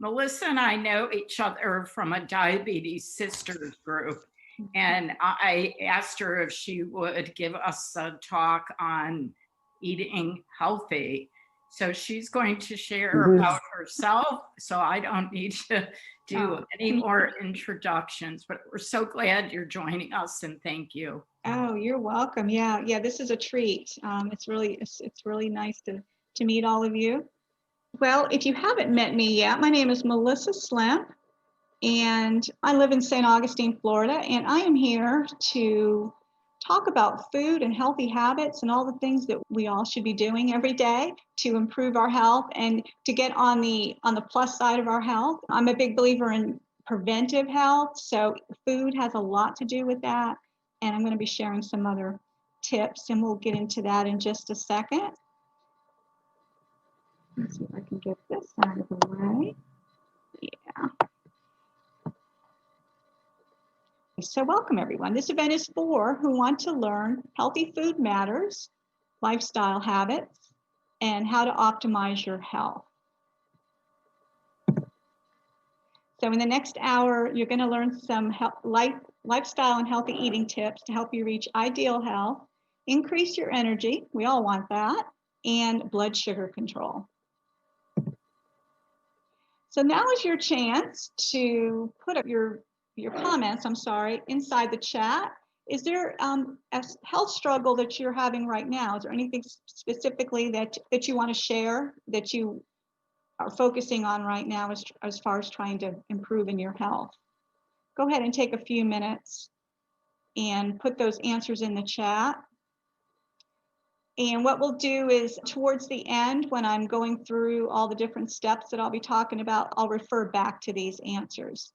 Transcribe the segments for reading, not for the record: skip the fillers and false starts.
Melissa and I know each other from a diabetes sisters group, and I asked her if she would give us a talk on eating healthy. So she's going to share about herself, so I don't need to do Oh. any more introductions, but we're so glad you're joining us, and thank you. Oh, you're welcome. Yeah, this is a treat. It's really nice to meet all of you. Well, if you haven't met me yet, my name is Melissa Slemp, and I live in St. Augustine, Florida, and I am here to talk about food and healthy habits and all the things that we all should be doing every day to improve our health and to get on the plus side of our health. I'm a big believer in preventive health, so food has a lot to do with that, and I'm going to be sharing some other tips, and we'll get into that in just a second. Let's see if I can get this out of the way. Yeah. So welcome everyone. This event is for who want to learn healthy food matters, lifestyle habits, and how to optimize your health. So in the next hour, you're going to learn some lifestyle and healthy eating tips to help you reach ideal health, increase your energy, we all want that, and blood sugar control. So now is your chance to put up your comments, inside the chat. Is there a health struggle that you're having right now? Is there anything specifically that you want to share that you are focusing on right now as far as trying to improve in your health? Go ahead and take a few minutes and put those answers in the chat. And what we'll do is towards the end, when I'm going through all the different steps that I'll be talking about, I'll refer back to these answers.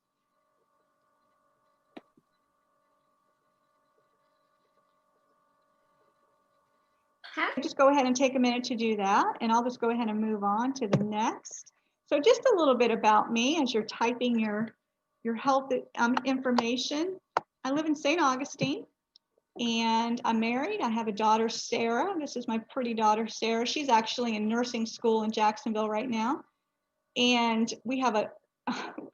Just go ahead and take a minute to do that, and I'll just go ahead and move on to the next. So just a little bit about me as you're typing your health information. I live in St. Augustine, and I'm married. I have a daughter, Sarah. This is my pretty daughter, Sarah. She's actually in nursing school in Jacksonville right now. And we have a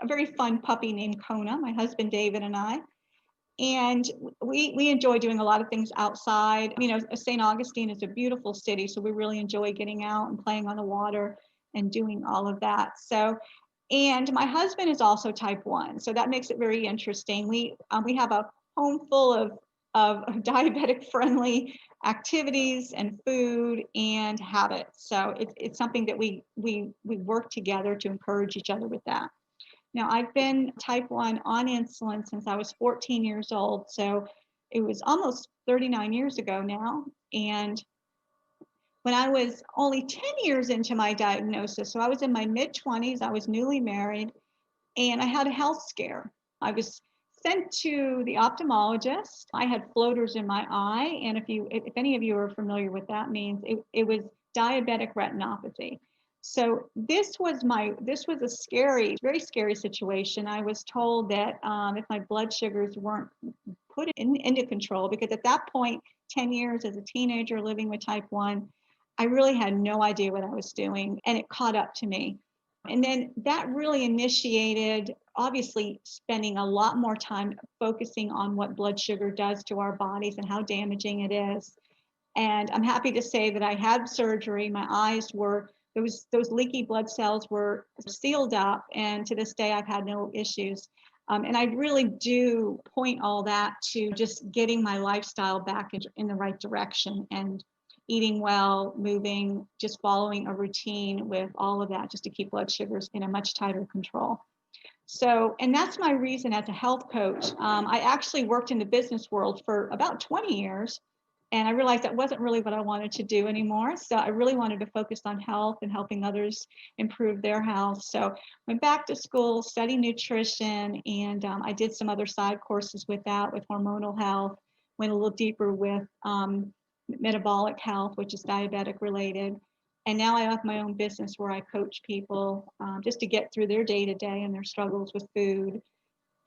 very fun puppy named Kona, my husband, David, and I. And we enjoy doing a lot of things outside. You know, St. Augustine is a beautiful city, so we really enjoy getting out and playing on the water and doing all of that. So, and my husband is also type 1, so that makes it very interesting. We have a home full of diabetic friendly activities and food and habits. So it's something that we work together to encourage each other with that. Now, I've been type 1 on insulin since I was 14 years old. So it was almost 39 years ago now. And when I was only 10 years into my diagnosis, so I was in my mid-20s, I was newly married, and I had a health scare. I was sent to the ophthalmologist. I had floaters in my eye. And if any of you are familiar with that means, it was diabetic retinopathy. So this was a very scary situation. I was told that if my blood sugars weren't put into control, because at that point, 10 years as a teenager living with type 1, I really had no idea what I was doing, and it caught up to me. And then that really initiated, obviously, spending a lot more time focusing on what blood sugar does to our bodies and how damaging it is. And I'm happy to say that I had surgery. My eyes were, those leaky blood cells were sealed up, and to this day I've had no issues. And I really do point all that to just getting my lifestyle back in the right direction and eating well, moving, just following a routine with all of that, just to keep blood sugars in a much tighter control. So, and that's my reason as a health coach. I actually worked in the business world for about 20 years. And I realized that wasn't really what I wanted to do anymore. So I really wanted to focus on health and helping others improve their health. So went back to school, studied nutrition, and I did some other side courses with that, with hormonal health, went a little deeper with metabolic health, which is diabetic related. And now I have my own business where I coach people just to get through their day-to-day and their struggles with food,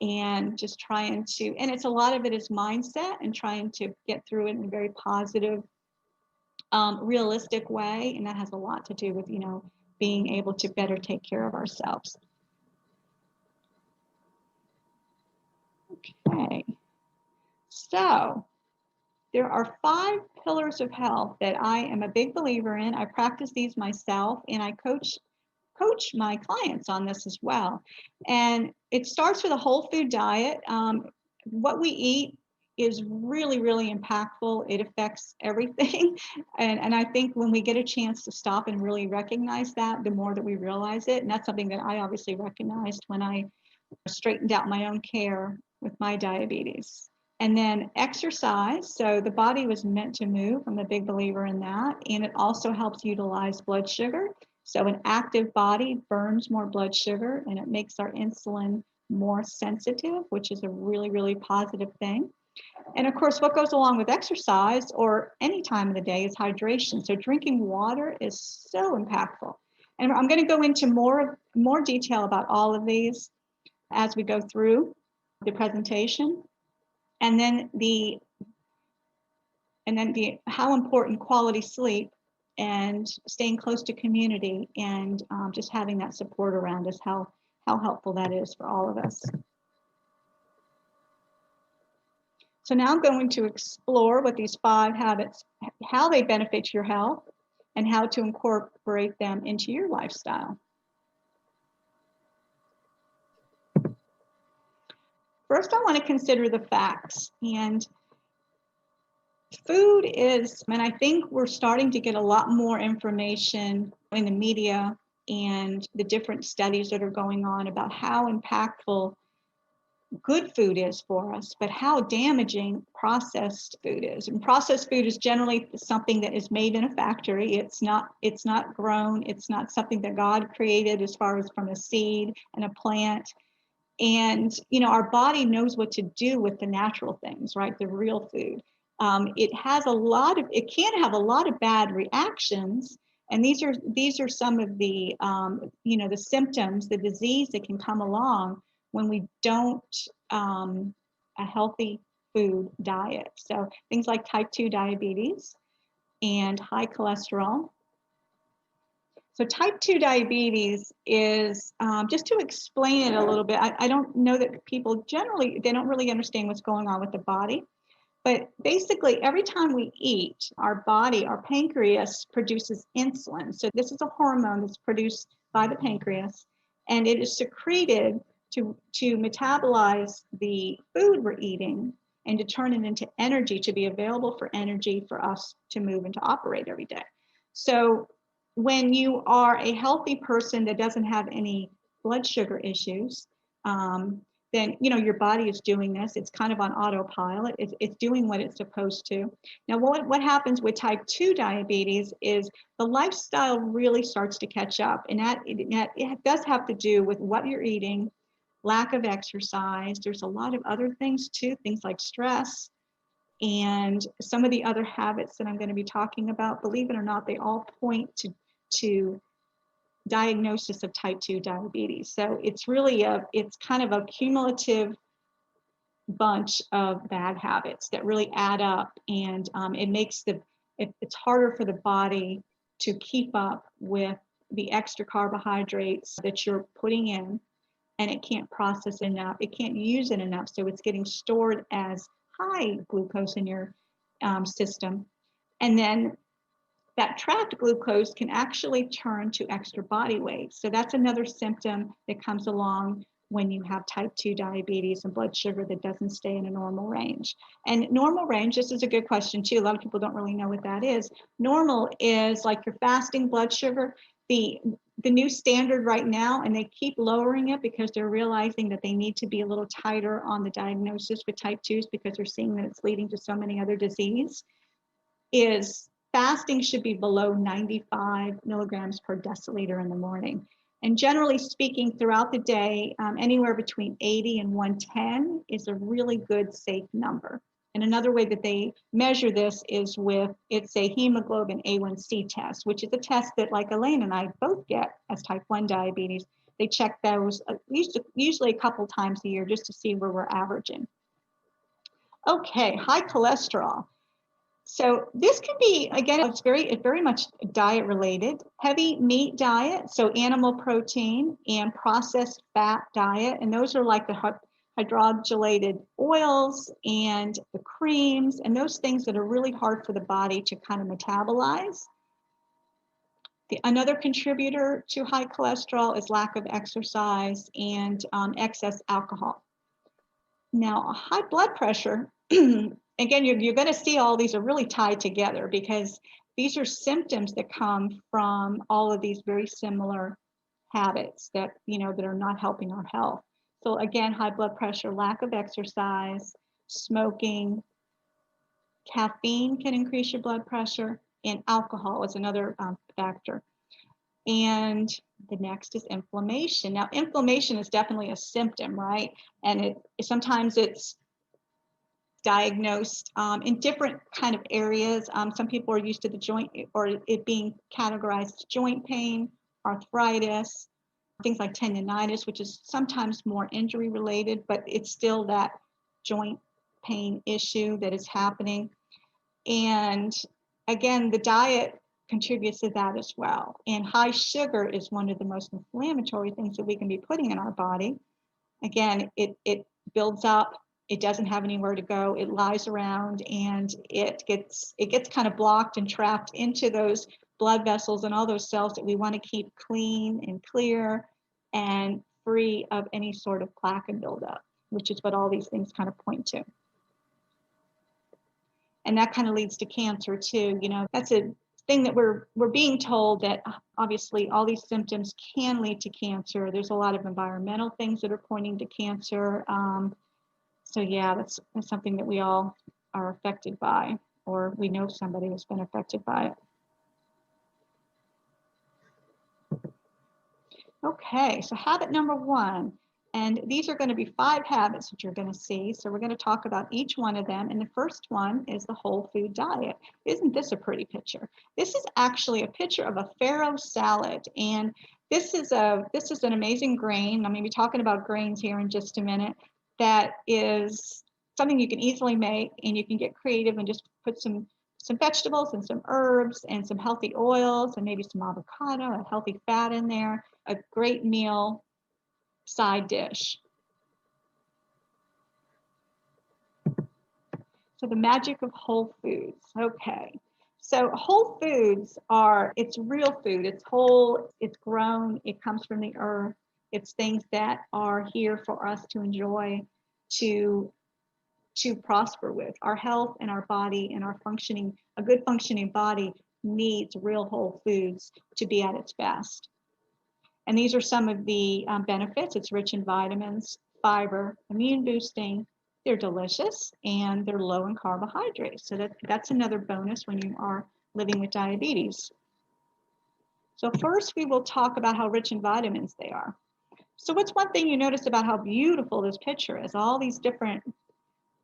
and just trying to, and it's a lot of it is mindset and trying to get through it in a very positive, realistic way. And that has a lot to do with, being able to better take care of ourselves. Okay. So there are 5 pillars of health that I am a big believer in. I practice these myself, and I coach my clients on this as well. And it starts with a whole food diet. What we eat is really, really impactful. It affects everything. And I think when we get a chance to stop and really recognize that, the more that we realize it. And that's something that I obviously recognized when I straightened out my own care with my diabetes. And then exercise. So the body was meant to move. I'm a big believer in that. And it also helps utilize blood sugar. So an active body burns more blood sugar, and it makes our insulin more sensitive, which is a really, really positive thing. And of course, what goes along with exercise or any time of the day is hydration. So drinking water is so impactful. And I'm going to go into more detail about all of these as we go through the presentation. And then the how important quality sleep and staying close to community and just having that support around us, how helpful that is for all of us. So now I'm going to explore what these 5 habits, how they benefit your health and how to incorporate them into your lifestyle. First, I want to consider the facts. And food is, and I think we're starting to get a lot more information in the media and the different studies that are going on about how impactful good food is for us, but how damaging processed food is. And processed food is generally something that is made in a factory. It's not grown. It's not something that God created as far as from a seed and a plant. And, you know, our body knows what to do with the natural things, right? The real food. It can have a lot of bad reactions. And these are some of the, the symptoms, the disease that can come along when we don't a healthy food diet. So things like type 2 diabetes and high cholesterol. So type 2 diabetes is, just to explain it a little bit, I don't know that people generally, they don't really understand what's going on with the body. But basically, every time we eat, our body, our pancreas produces insulin. So this is a hormone that's produced by the pancreas, and it is secreted to metabolize the food we're eating and to turn it into energy, to be available for energy for us to move and to operate every day. So when you are a healthy person that doesn't have any blood sugar issues, then, you know, your body is doing this. It's kind of on autopilot. It's doing what it's supposed to. Now, what happens with type 2 diabetes is the lifestyle really starts to catch up. And it does have to do with what you're eating, lack of exercise. There's a lot of other things too, things like stress and some of the other habits that I'm going to be talking about. Believe it or not, they all point to diagnosis of type 2 diabetes. So it's really it's kind of a cumulative bunch of bad habits that really add up, and it makes it's harder for the body to keep up with the extra carbohydrates that you're putting in, and it can't process enough. It can't use it enough, so it's getting stored as high glucose in your system, and then that trapped glucose can actually turn to extra body weight. So that's another symptom that comes along when you have type 2 diabetes and blood sugar that doesn't stay in a normal range. And normal range, this is a good question too. A lot of people don't really know what that is. Normal is like your fasting blood sugar. The new standard right now, and they keep lowering it because they're realizing that they need to be a little tighter on the diagnosis with type 2s because they're seeing that it's leading to so many other diseases, is fasting should be below 95 milligrams per deciliter in the morning. And generally speaking, throughout the day, anywhere between 80 and 110 is a really good, safe number. And another way that they measure this is it's a hemoglobin A1C test, which is a test that like Elaine and I both get as type 1 diabetes. They check those usually a couple times a year just to see where we're averaging. Okay, high cholesterol. So this can be, again, it's very much diet related. Heavy meat diet, so animal protein and processed fat diet, and those are like the hydrogenated oils and the creams and those things that are really hard for the body to kind of metabolize. Another contributor to high cholesterol is lack of exercise and excess alcohol. Now, high blood pressure, again, you're going to see all these are really tied together because these are symptoms that come from all of these very similar habits that, that are not helping our health. So again, high blood pressure, lack of exercise, smoking, caffeine can increase your blood pressure, and alcohol is another factor. And the next is inflammation. Now, inflammation is definitely a symptom, right? And sometimes it's diagnosed in different kind of areas. Some people are used to the joint or it being categorized as joint pain, arthritis, things like tendonitis, which is sometimes more injury related, but it's still that joint pain issue that is happening. And again, the diet contributes to that as well. And high sugar is one of the most inflammatory things that we can be putting in our body. Again, it builds up, it doesn't have anywhere to go, it lies around, and it gets kind of blocked and trapped into those blood vessels and all those cells that we want to keep clean and clear and free of any sort of plaque and buildup, which is what all these things kind of point to. And that kind of leads to cancer too. That's a thing that we're being told that obviously all these symptoms can lead to cancer. There's a lot of environmental things that are pointing to cancer. So yeah, that's something that we all are affected by, or we know somebody has been affected by it. Okay, so habit number 1, and these are going to be 5 habits that you're going to see. So we're going to talk about each one of them. And the first one is the whole food diet. Isn't this a pretty picture? This is actually a picture of a farro salad. And this is an amazing grain. I'm going to be talking about grains here in just a minute. That is something you can easily make, and you can get creative and just put some vegetables and some herbs and some healthy oils and maybe some avocado, a healthy fat in there, a great meal side dish. So the magic of whole foods. Okay. So whole foods it's real food. It's whole, it's grown, it comes from the earth. It's things that are here for us to enjoy, to prosper with. Our health and our body and a good functioning body needs real whole foods to be at its best. And these are some of the benefits. It's rich in vitamins, fiber, immune boosting. They're delicious, and they're low in carbohydrates. So that's another bonus when you are living with diabetes. So first we will talk about how rich in vitamins they are. So what's one thing you notice about how beautiful this picture is? All these different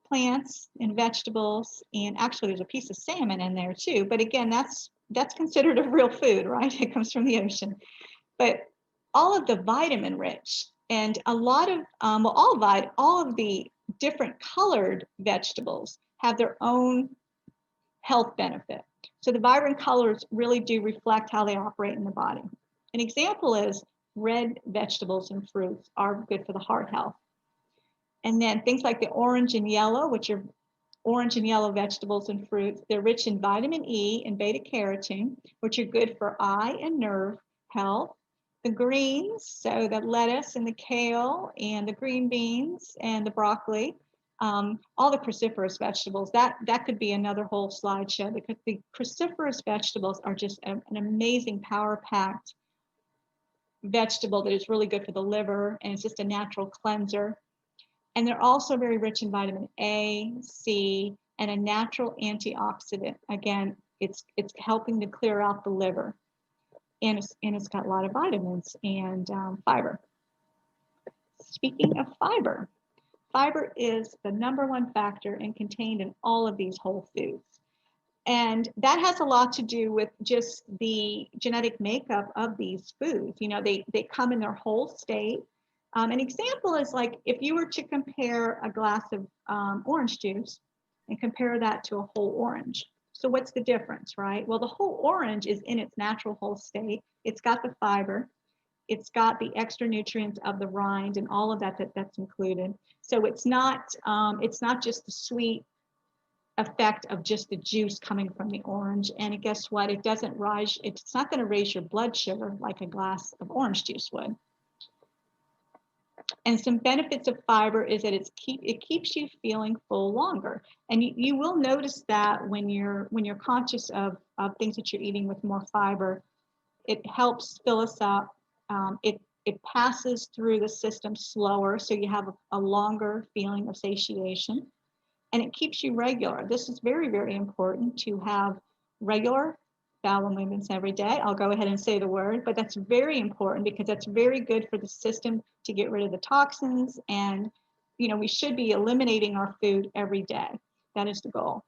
plants and vegetables, and actually there's a piece of salmon in there too. But again, that's considered a real food, right? It comes from the ocean. But all of the vitamin rich and a lot of, all of the different colored vegetables have their own health benefit. So the vibrant colors really do reflect how they operate in the body. An example is red vegetables and fruits are good for the heart health. And then things like the orange and yellow, which are orange and yellow vegetables and fruits, they're rich in vitamin E and beta carotene, which are good for eye and nerve health. The greens, so the lettuce and the kale and the green beans and the broccoli, all the cruciferous vegetables, that could be another whole slideshow, because the cruciferous vegetables are just an amazing power-packed vegetable that is really good for the liver, and it's just a natural cleanser. And they're also very rich in vitamin A, C, and a natural antioxidant. Again, it's helping to clear out the liver. And it's got a lot of vitamins and fiber. Speaking of fiber, fiber is the #1 factor and contained in all of these whole foods. And that has a lot to do with just the genetic makeup of these foods. They come in their whole state. An example is like if you were to compare a glass of orange juice and compare that to a whole orange. So what's the difference, right? Well, the whole orange is in its natural whole state. It's got the fiber. it's got the extra nutrients of the rind and all of that's included. So it's not just the sweet effect of just the juice coming from the orange. And guess what? It doesn't rise, it's not going to raise your blood sugar like a glass of orange juice would. And some benefits of fiber is that it keeps you feeling full longer. And you will notice that when you're conscious of things that you're eating with more fiber, it helps fill us up. It passes through the system slower, so you have a longer feeling of satiation. And it keeps you regular. This is very, very important to have regular bowel movements every day. I'll go ahead and say the word, but that's very important because that's very good for the system to get rid of the toxins. And, we should be eliminating our food every day. That is the goal.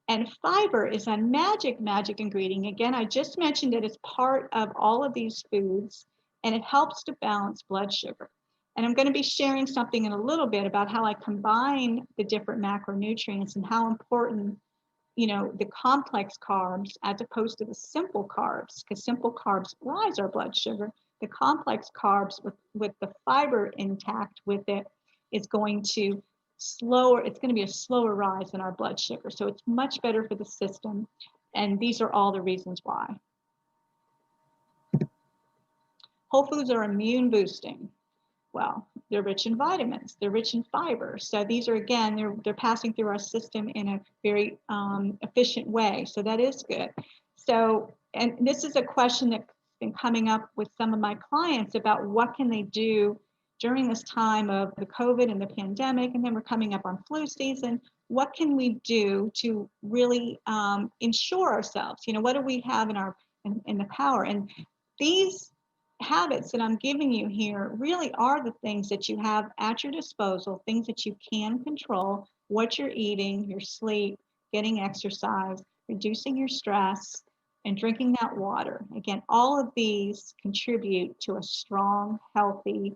And fiber is a magic ingredient. Again, I just mentioned it as part of all of these foods, and it helps to balance blood sugar. And I'm going to be sharing something in a little bit about how I combine the different macronutrients and how important, the complex carbs as opposed to the simple carbs, because simple carbs rise our blood sugar. The complex carbs with the fiber intact with it is going to it's going to be a slower rise in our blood sugar. So it's much better for the system. And these are all the reasons why. Whole foods are immune boosting. Well, they're rich in vitamins, they're rich in fiber. So these are, again, they're passing through our system in a very efficient way. So that is good. So, and this is a question that's been coming up with some of my clients about what can they do during this time of the COVID and the pandemic, and then we're coming up on flu season. What can we do to really ensure ourselves? What do we have in the power? And these habits that I'm giving you here really are the things that you have at your disposal, things that you can control: what you're eating, your sleep, getting exercise, reducing your stress, and drinking that water. Again, all of these contribute to a strong, healthy,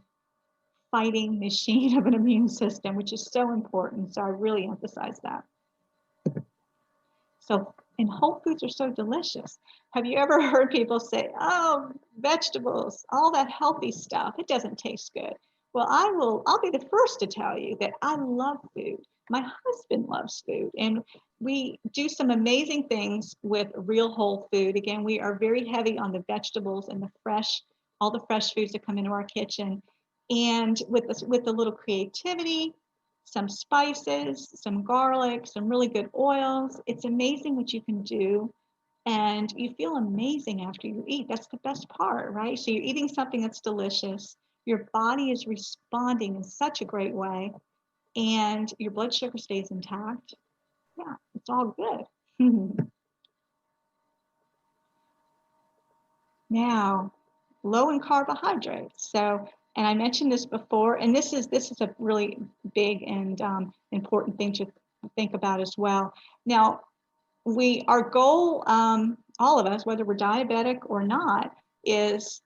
fighting machine of an immune system, which is so important. So I really emphasize that. And whole foods are so delicious. Have you ever heard people say, oh, vegetables, all that healthy stuff, it doesn't taste good? Well, I'll be the first to tell you that I love food. My husband loves food, and we do some amazing things with real whole food. Again, we are very heavy on the vegetables and all the fresh foods that come into our kitchen. And with a little creativity, some spices, some garlic, some really good oils. It's amazing what you can do. And you feel amazing after you eat. That's the best part, right? So you're eating something that's delicious. Your body is responding in such a great way. And your blood sugar stays intact. Yeah, it's all good. Now, low in carbohydrates. And I mentioned this before, and this is a really big and important thing to think about as well. Now, our goal, all of us, whether we're diabetic or not, is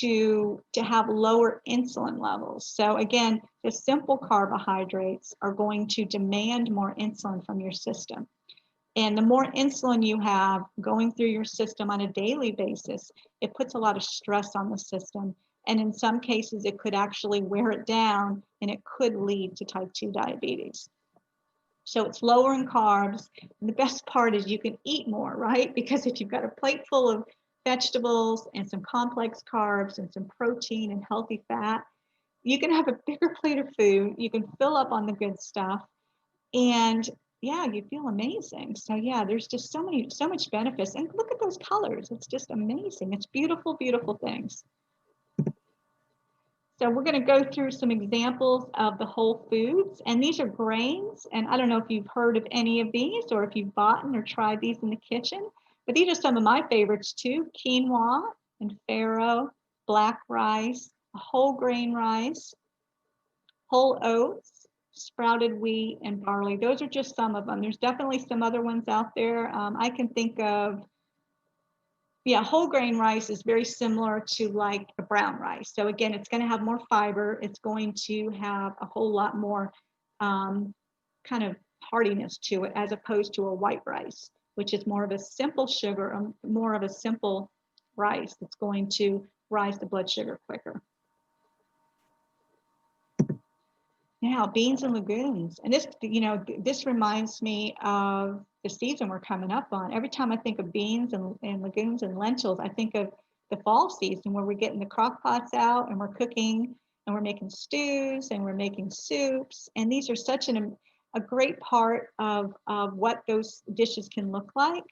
to have lower insulin levels. So again, the simple carbohydrates are going to demand more insulin from your system. And the more insulin you have going through your system on a daily basis, it puts a lot of stress on the system. And in some cases, it could actually wear it down, and it could lead to type 2 diabetes. So it's lower in carbs. And the best part is you can eat more, right? Because if you've got a plate full of vegetables and some complex carbs and some protein and healthy fat, you can have a bigger plate of food. You can fill up on the good stuff. And yeah, you feel amazing. So yeah, there's just so much benefits. And look at those colors. It's just amazing. It's beautiful, beautiful things. So we're going to go through some examples of the whole foods, and these are grains. And I don't know if you've heard of any of these or if you've bought or tried these in the kitchen, but these are some of my favorites too: quinoa and farro, black rice, whole grain rice, whole oats, sprouted wheat, and barley. Those are just some of them. There's definitely some other ones out there. I can think of, whole grain rice is very similar to like a brown rice. So again, it's going to have more fiber. It's going to have a whole lot more kind of hardiness to it, as opposed to a white rice, which is more of a simple sugar, more of a simple rice that's going to rise the blood sugar quicker. Now, beans and legumes. And this, this reminds me of the season we're coming up on. Every time I think of beans and legumes and lentils, I think of the fall season where we're getting the crock pots out and we're cooking and we're making stews and we're making soups. And these are such a great part of what those dishes can look like.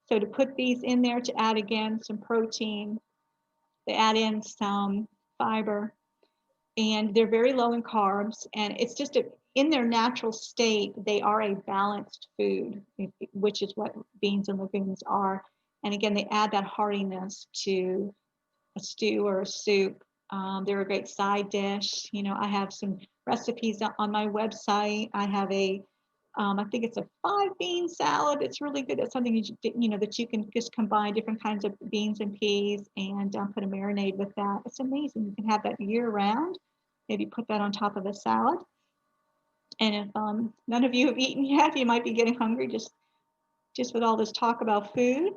So to put these in there to add again some protein, to add in some fiber, and they're very low in carbs, and it's just in their natural state, they are a balanced food, which is what beans and legumes are. And again, they add that heartiness to a stew or a soup. They're a great side dish. I have some recipes on my website. I have I think it's a 5-bean salad. It's really good. It's something that you can just combine different kinds of beans and peas and put a marinade with that. It's amazing. You can have that year round. Maybe put that on top of a salad. And if none of you have eaten yet, you might be getting hungry just with all this talk about food.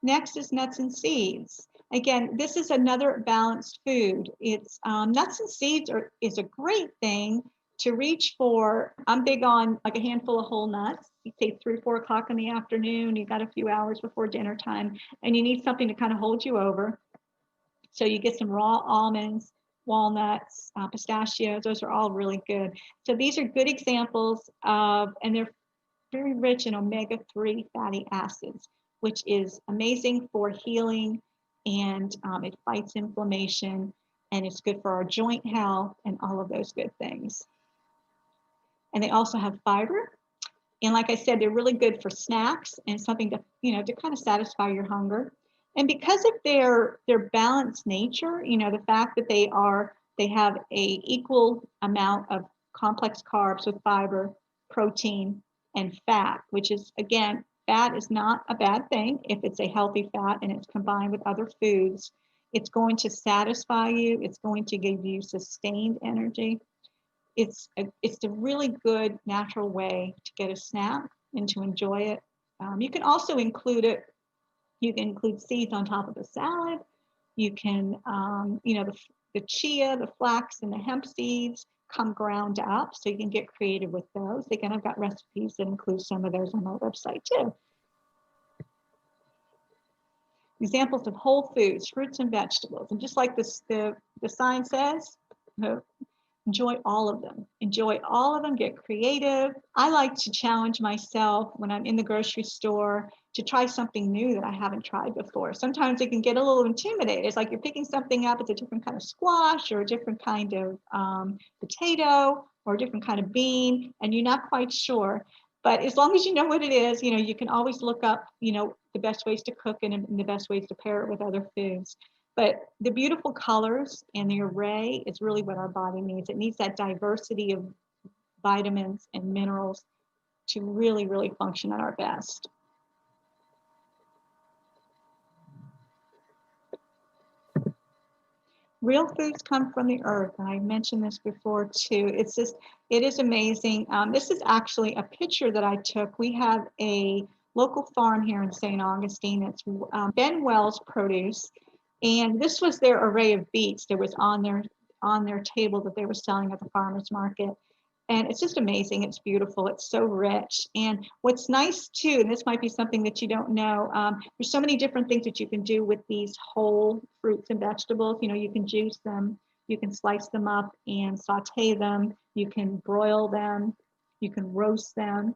Next is nuts and seeds. Again, this is another balanced food. It's nuts and seeds is a great thing to reach for. I'm big on like a handful of whole nuts. You say 3 or 4 o'clock in the afternoon, you got a few hours before dinner time, and you need something to kind of hold you over. So you get some raw almonds, walnuts, pistachios. Those are all really good. So these are good examples of, and they're very rich in omega-3 fatty acids, which is amazing for healing, and it fights inflammation, and it's good for our joint health and all of those good things. And they also have fiber. And like I said, they're really good for snacks and something to, to kind of satisfy your hunger. And because of their balanced nature, the fact that they have a equal amount of complex carbs with fiber, protein, and fat, which is, again, fat is not a bad thing if it's a healthy fat and it's combined with other foods. It's going to satisfy you. It's going to give you sustained energy. It's a really good natural way to get a snack and to enjoy it. You can also include it. You can include seeds on top of a salad. You can, the chia, the flax, and the hemp seeds come ground up, so you can get creative with those. Again, I've got recipes that include some of those on my website too. Examples of whole foods, fruits and vegetables. And just like this, the sign says, enjoy all of them. Enjoy all of them, get creative. I like to challenge myself when I'm in the grocery store to try something new that I haven't tried before. Sometimes it can get a little intimidating. It's like you're picking something up, it's a different kind of squash or a different kind of potato or a different kind of bean, and you're not quite sure. But as long as you know what it is, you can always look up, the best ways to cook and the best ways to pair it with other foods. But the beautiful colors and the array is really what our body needs. It needs that diversity of vitamins and minerals to really, really function at our best. Real foods come from the earth, and I mentioned this before too. It is amazing. This is actually a picture that I took. We have a local farm here in St. Augustine. It's Ben Wells Produce. And this was their array of beets that was on their table that they were selling at the farmer's market. And it's just amazing. It's beautiful. It's so rich. And what's nice too, and this might be something that you don't know, there's so many different things that you can do with these whole fruits and vegetables. You can juice them, you can slice them up and saute them, you can broil them, you can roast them.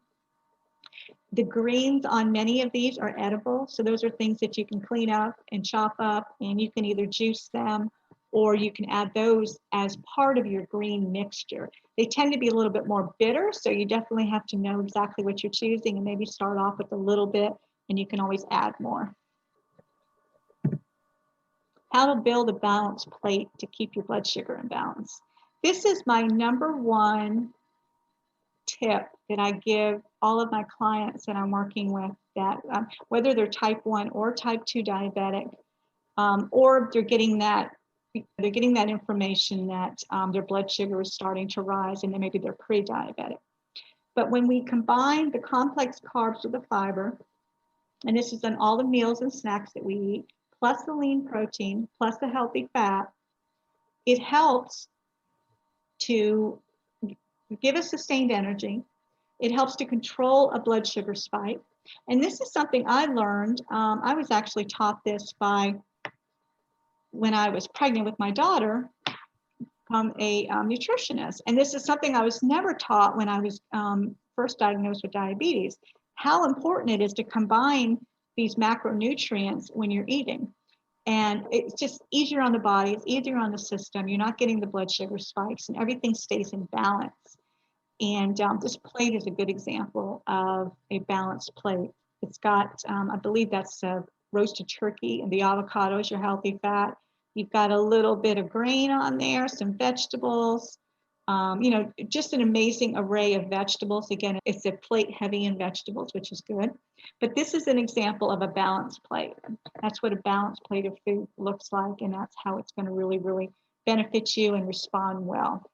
The greens on many of these are edible. So those are things that you can clean up and chop up, and you can either juice them or you can add those as part of your green mixture. They tend to be a little bit more bitter, so you definitely have to know exactly what you're choosing and maybe start off with a little bit, and you can always add more. How to build a balanced plate to keep your blood sugar in balance. This is my -- tip that I give all of my clients that I'm working with, that whether they're type 1 or type 2 diabetic, or they're getting that information that their blood sugar is starting to rise and then maybe they're pre-diabetic. But when we combine the complex carbs with the fiber, and this is on all the meals and snacks that we eat, plus the lean protein, plus the healthy fat, it helps to give us sustained energy. It helps to control a blood sugar spike. And this is something I learned. I was actually taught this by when I was pregnant with my daughter, a nutritionist. And this is something I was never taught when I was first diagnosed with diabetes, how important it is to combine these macronutrients when you're eating. And it's just easier on the body, it's easier on the system. You're not getting the blood sugar spikes and everything stays in balance. And this plate is a good example of a balanced plate. It's got, I believe that's roasted turkey, and the avocado is your healthy fat. You've got a little bit of grain on there, some vegetables, you know, just an amazing array of vegetables. Again, it's a plate heavy in vegetables, which is good. But this is an example of a balanced plate. That's what a balanced plate of food looks like, and that's how it's going to really, really benefit you and respond well.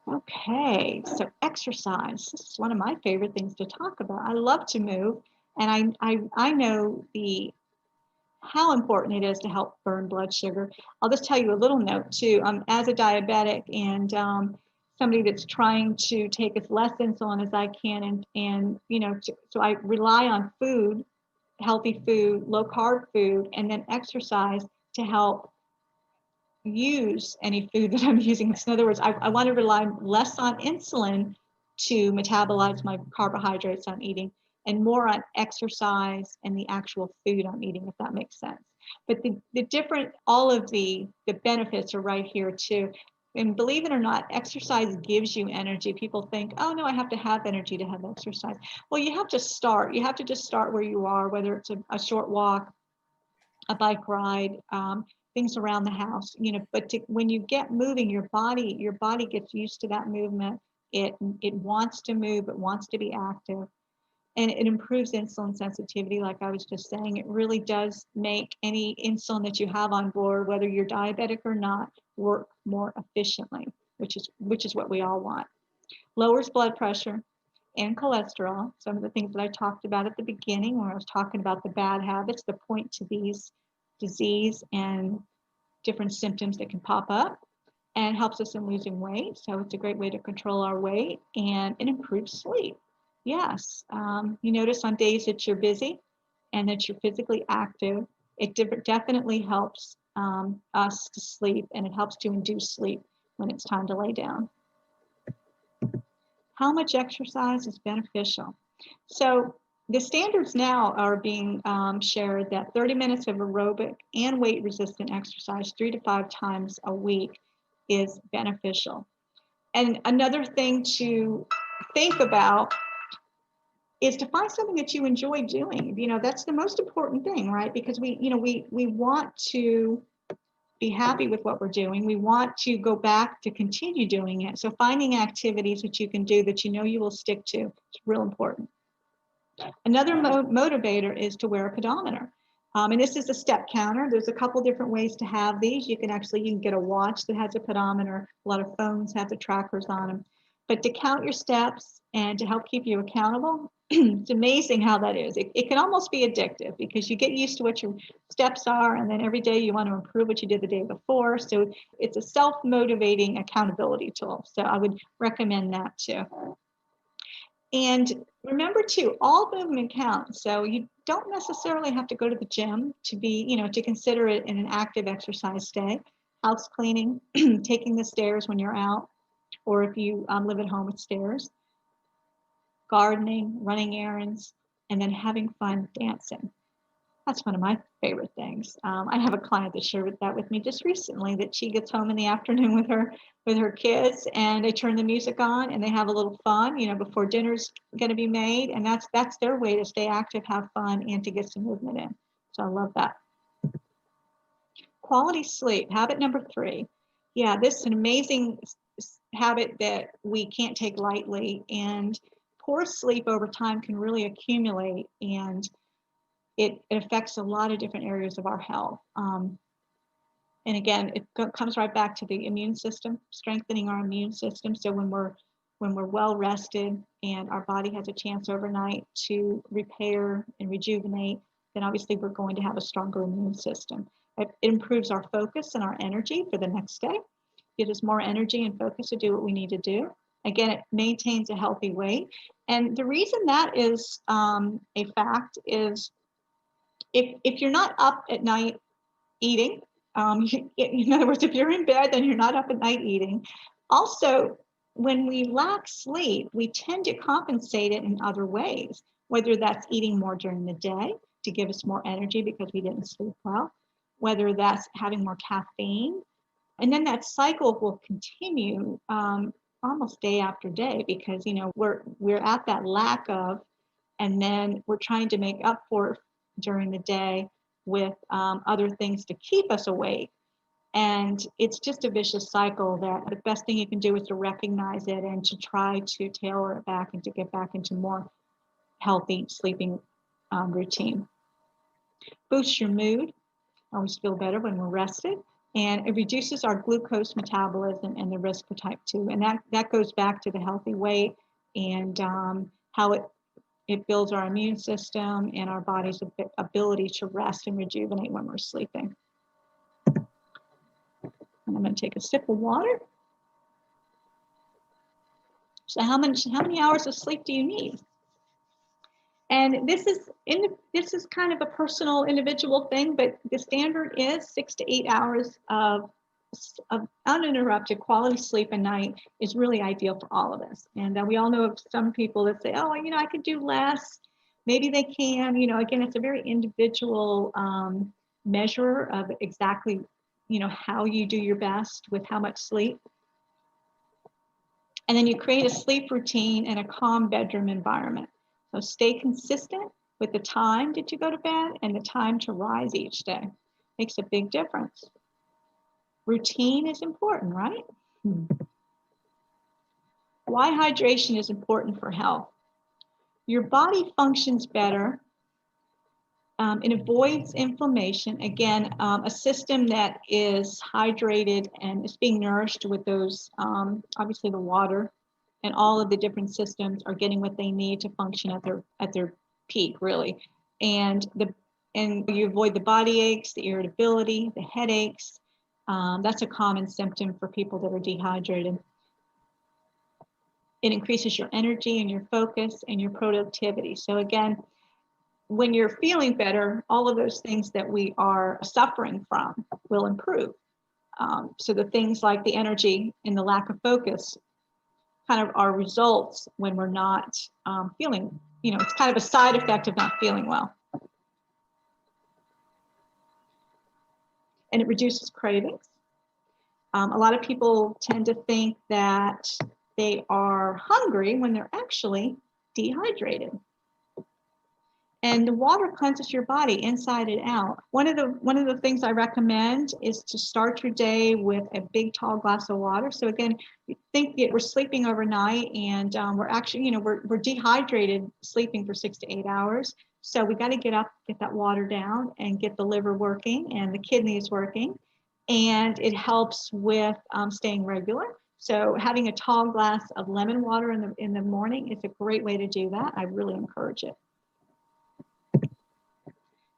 Okay, so exercise. This is one of my favorite things to talk about. I love to move, and I know how important it is to help burn blood sugar. I'll just tell you a little note too. As a diabetic and somebody that's trying to take as less insulin as I can, and you know, so I rely on food, healthy food, low carb food, and then exercise to help use any food that I'm using. In other words, I want to rely less on insulin to metabolize my carbohydrates I'm eating and more on exercise and the actual food I'm eating, if that makes sense. But the different, all of the benefits are right here too. And believe it or not, exercise gives you energy. People think, oh no, I have to have energy to have exercise. Well, you have to start. You have to just start where you are, whether it's a short walk, a bike ride, things around the house, you know, but when you get moving, your body gets used to that movement. It wants to move, it wants to be active, and it improves insulin sensitivity. Like I was just saying, it really does make any insulin that you have on board, whether you're diabetic or not, work more efficiently, which is what we all want. Lowers blood pressure and cholesterol. Some of the things that I talked about at the beginning when I was talking about the bad habits that point to these disease and different symptoms that can pop up, and helps us in losing weight. So it's a great way to control our weight, and it improves sleep. Yes, you notice on days that you're busy and that you're physically active, it definitely helps us to sleep, and it helps to induce sleep when it's time to lay down. How much exercise is beneficial? So the standards now are being shared that 30 minutes of aerobic and weight resistant exercise 3 to 5 times a week is beneficial. And another thing to think about is to find something that you enjoy doing. You know, that's the most important thing, right? Because we want to be happy with what we're doing. We want to go back to continue doing it. So finding activities that you can do that you know you will stick to is real important. Another motivator is to wear a pedometer. And this is a step counter. There's a couple different ways to have these. You can get a watch that has a pedometer. A lot of phones have the trackers on them. But to count your steps and to help keep you accountable, it's amazing how that is. It can almost be addictive because you get used to what your steps are, and then every day you want to improve what you did the day before. So it's a self-motivating accountability tool. So I would recommend that too. And remember too, all movement counts. So you don't necessarily have to go to the gym to be, to consider it in an active exercise day. House cleaning, taking the stairs when you're out, or if you live at home with stairs, gardening, running errands, and then having fun dancing. That's one of my favorite things. I have a client that shared that with me just recently, that she gets home in the afternoon with her kids, and they turn the music on and they have a little fun, before dinner's going to be made. And that's their way to stay active, have fun, and to get some movement in. So I love that. Quality sleep, habit number 3. Yeah, this is an amazing habit that we can't take lightly, and poor sleep over time can really accumulate, and it affects a lot of different areas of our health. And again, it comes right back to the immune system, strengthening our immune system. So when we're when we're well rested and our body has a chance overnight to repair and rejuvenate, then obviously we're going to have a stronger immune system. It improves our focus and our energy for the next day, gives us more energy and focus to do what we need to do. Again, it maintains a healthy weight. And the reason that is a fact is if you're not up at night eating, in other words, if you're in bed, then you're not up at night eating. Also, when we lack sleep, we tend to compensate it in other ways, whether that's eating more during the day to give us more energy because we didn't sleep well, whether that's having more caffeine. And then that cycle will continue almost day after day because, you know, we're at that lack of, and then we're trying to make up for it during the day with other things to keep us awake. And it's just a vicious cycle that the best thing you can do is to recognize it and to try to tailor it back and to get back into more healthy sleeping routine. Boosts your mood. Always feel better when we're rested. And it reduces our glucose metabolism and the risk for type 2. And that goes back to the healthy weight and how it builds our immune system and our body's ability to rest and rejuvenate when we're sleeping. And I'm going to take a sip of water. So how many hours of sleep do you need? And this is kind of a personal individual thing, but the standard is 6 to 8 hours of uninterrupted quality sleep a night is really ideal for all of us. And we all know of some people that say, oh, you know, I could do less. Maybe they can, you know, again, it's a very individual measure of exactly, you know, how you do your best with how much sleep. And then you create a sleep routine and a calm bedroom environment. So stay consistent with the time that you go to bed and the time to rise each day. Makes a big difference. Routine is important, right? Why hydration is important for health. Your body functions better. It avoids inflammation. Again, a system that is hydrated and is being nourished with those, obviously the water and all of the different systems are getting what they need to function at their peak, really. And you avoid the body aches, the irritability, the headaches. That's a common symptom for people that are dehydrated. It increases your energy and your focus and your productivity. So again, when you're feeling better, all of those things that we are suffering from will improve. So the things like the energy and the lack of focus kind of are results when we're not feeling, you know, it's kind of a side effect of not feeling well. And it reduces cravings. A lot of people tend to think that they are hungry when they're actually dehydrated. And the water cleanses your body inside and out. One of the things I recommend is to start your day with a big tall glass of water. So again, you think that we're sleeping overnight and we're actually, you know, we're dehydrated sleeping for 6 to 8 hours. So we got to get up, get that water down and get the liver working and the kidneys working. And it helps with staying regular. So having a tall glass of lemon water in the morning is a great way to do that. I really encourage it.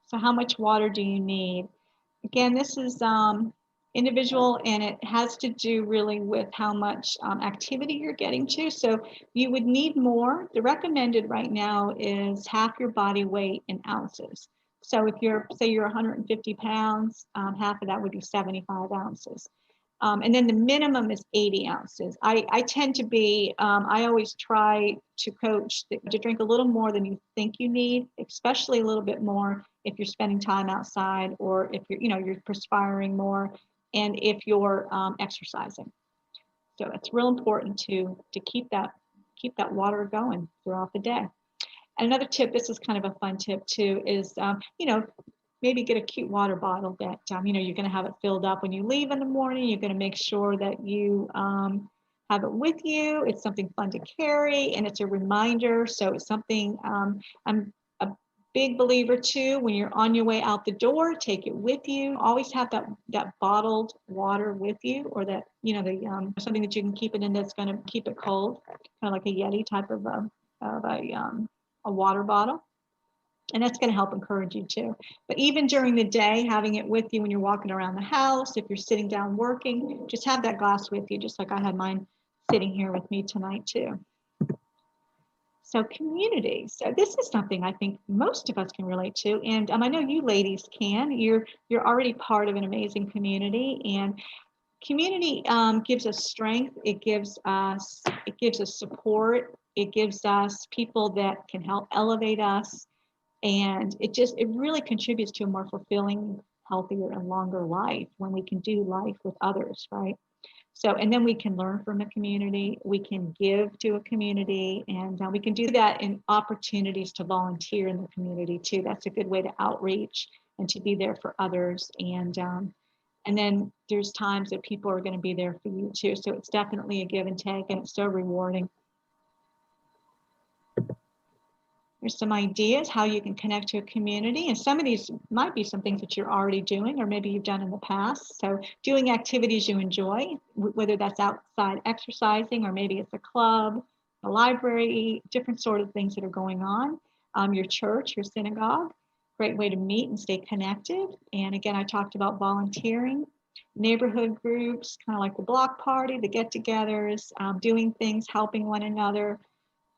So how much water do you need? Again, this is individual and it has to do really with how much activity you're getting to. So you would need more. The recommended right now is half your body weight in ounces. So if say you're 150 pounds, half of that would be 75 ounces. And then the minimum is 80 ounces. I tend to be, I always try to coach to drink a little more than you think you need, especially a little bit more if you're spending time outside or if you're perspiring more and if you're exercising. So it's real important to keep that water going throughout the day. And another tip, this is kind of a fun tip too, is, maybe get a cute water bottle that, you're going to have it filled up when you leave in the morning. You're going to make sure that you have it with you. It's something fun to carry and it's a reminder. So it's something, I'm a Big believer too, when you're on your way out the door, take it with you. Always have that bottled water with you, or that, something that you can keep it in that's going to keep it cold, kind of like a Yeti type of a water bottle. And that's going to help encourage you too. But even during the day, having it with you when you're walking around the house, if you're sitting down working, just have that glass with you, just like I had mine sitting here with me tonight too. So community. So this is something I think most of us can relate to, and I know you ladies can. You're already part of an amazing community, and community gives us strength. It gives us support. It gives us people that can help elevate us, and it really contributes to a more fulfilling, healthier, and longer life when we can do life with others, right? So, and then we can learn from a community, we can give to a community, and we can do that in opportunities to volunteer in the community too. That's a good way to outreach and to be there for others. And then there's times that people are going to be there for you too. So it's definitely a give and take, and it's so rewarding. There's some ideas how you can connect to a community, and some of these might be some things that you're already doing, or maybe you've done in the past. So doing activities you enjoy, whether that's outside exercising, or maybe it's a club, a library, different sort of things that are going on. Your church, your synagogue, great way to meet and stay connected. And again, I talked about volunteering, neighborhood groups, kind of like the block party, the get-togethers, doing things, helping one another.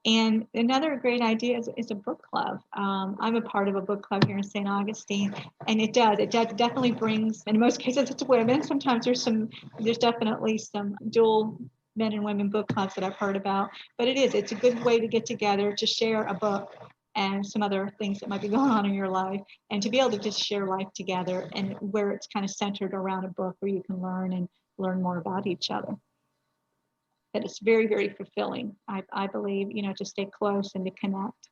And another great idea is a book club. I'm a part of a book club here in St. Augustine, and it definitely brings, in most cases it's women. Sometimes there's definitely some dual men and women book clubs that I've heard about, but it's a good way to get together, to share a book and some other things that might be going on in your life, and to be able to just share life together, and where it's kind of centered around a book where you can learn more about each other. That it's very, very fulfilling, I believe, to stay close and to connect.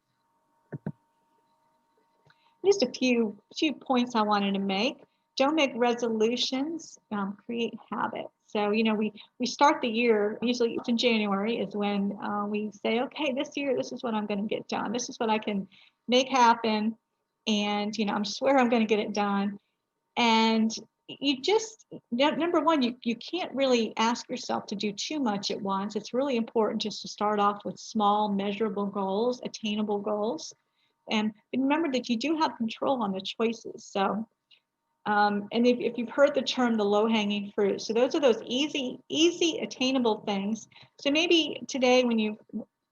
Just a few points I wanted to make. Don't make resolutions, create habits. So, we start the year, usually it's in January is when we say, okay, this year, this is what I'm going to get done. This is what I can make happen. And, I swear I'm going to get it done. And you just, number one, you can't really ask yourself to do too much at once. It's really important just to start off with small, measurable goals, attainable goals. And remember that you do have control on the choices. So, and if you've heard the term, the low-hanging fruit, so those are those easy, attainable things. So maybe today